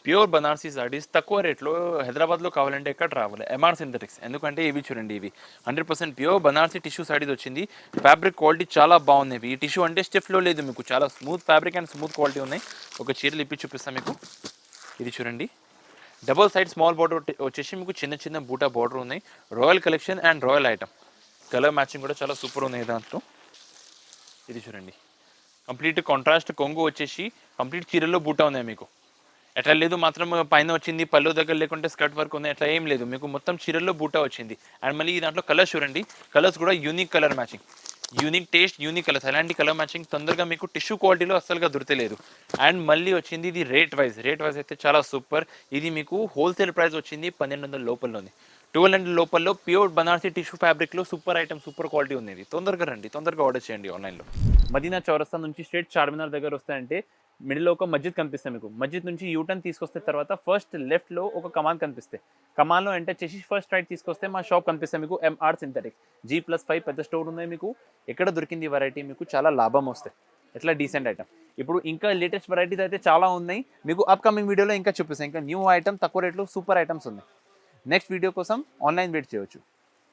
Pure Banarasi saris తక్కువ రేట్లో హైదరాబాద్లో కావాలంటే ఎక్కడ రావాలి ఎంఆర్ సింథటిక్స్. ఎందుకంటే ఇవి చూడండి, ఇవి 100% ప్యూర్ బనారసీ టిష్యూ సారీస్ వచ్చింది. ఫ్యాబ్రిక్ క్వాలిటీ చాలా బాగుంది. ఈ టిష్యూ అంటే స్టిఫ్లో లేదు, మీకు చాలా smooth fabric and smooth quality ఉన్నాయి. ఒక చీరలు ఇప్పి చూపిస్తాను మీకు. ఇది చూడండి, డబుల్ సైడ్ స్మాల్ బార్డర్ వచ్చేసి మీకు చిన్న చిన్న బూటా బార్డర్ ఉన్నాయి. Royal collection and royal item. Colour matching కూడా చాలా సూపర్ ఉన్నాయి దాంట్లో. ఇది చూడండి, కంప్లీట్ కాంట్రాస్ట్ కొంగు వచ్చేసి కంప్లీట్ చీరల్లో బూటా ఉన్నాయి మీకు. ఎట్లా లేదు మాత్రం పైన వచ్చింది పళ్ళు దగ్గర లేకుంటే స్కర్ట్ వర్క్ ఉంది, అట్లా ఏం లేదు, మీకు మొత్తం చీరల్లో బూటా వచ్చింది. అండ్ మళ్ళీ దాంట్లో కలర్స్ చూడండి, కలర్స్ కూడా unique colour matching, unique taste, unique colours. అలాంటి కలర్ మ్యాచింగ్ తొందరగా మీకు టిష్యూ క్వాలిటీలో అస్సలుగా దొరకలేదు. అండ్ మళ్ళీ వచ్చింది ఇది రేట్ వైజ్ అయితే చాలా సూపర్. ఇది మీకు హోల్సేల్ ప్రైస్ వచ్చింది 1200 లోపలలోని, 1200 లోపల్లో ప్యూర్ బనారసీ టిష్యూ ఫ్యాబ్రిక్లో సూపర్ ఐటమ్, సూపర్ క్వాలిటీ ఉంది. తొందరగా రండి, తొందరగా ఆర్డర్ చేయండి ఆన్లైన్లో. మదీనా చౌరస్తా నుంచి స్ట్రేట్ చార్మినార్ దగ్గర వస్తాయంటే మిడిల్లో ఒక మస్జిద్ కనిపిస్తుంది మీకు. మస్జిద్ నుంచి యూటర్న్ తీసుకొస్తే తర్వాత ఫస్ట్ లెఫ్ట్లో ఒక కమాన్ కనిపిస్తాయి. కమాన్లో ఎంటర్ చేసి ఫస్ట్ రైట్ తీసుకొస్తే మా షాప్ కనిపిస్తుంది మీకు, ఎంఆర్ సింథటిక్స్. G+5 పెద్ద స్టోర్ ఉన్నాయి మీకు. ఎక్కడ దొరికింది వెరైటీ మీకు చాలా లాభం వస్తాయి, ఎట్లా డీసెంట్ ఐటమ్. ఇప్పుడు ఇంకా లేటెస్ట్ వెరైటీస్ అయితే చాలా ఉన్నాయి మీకు. అప్కమింగ్ వీడియోలో ఇంకా చూపిస్తాను, ఇంకా న్యూ ఐటమ్ తక్కువ రేట్లో సూపర్ ఐటమ్స్ ఉన్నాయి. నెక్స్ట్ వీడియో కోసం ఆన్లైన్ వెయిట్ చేయవచ్చు.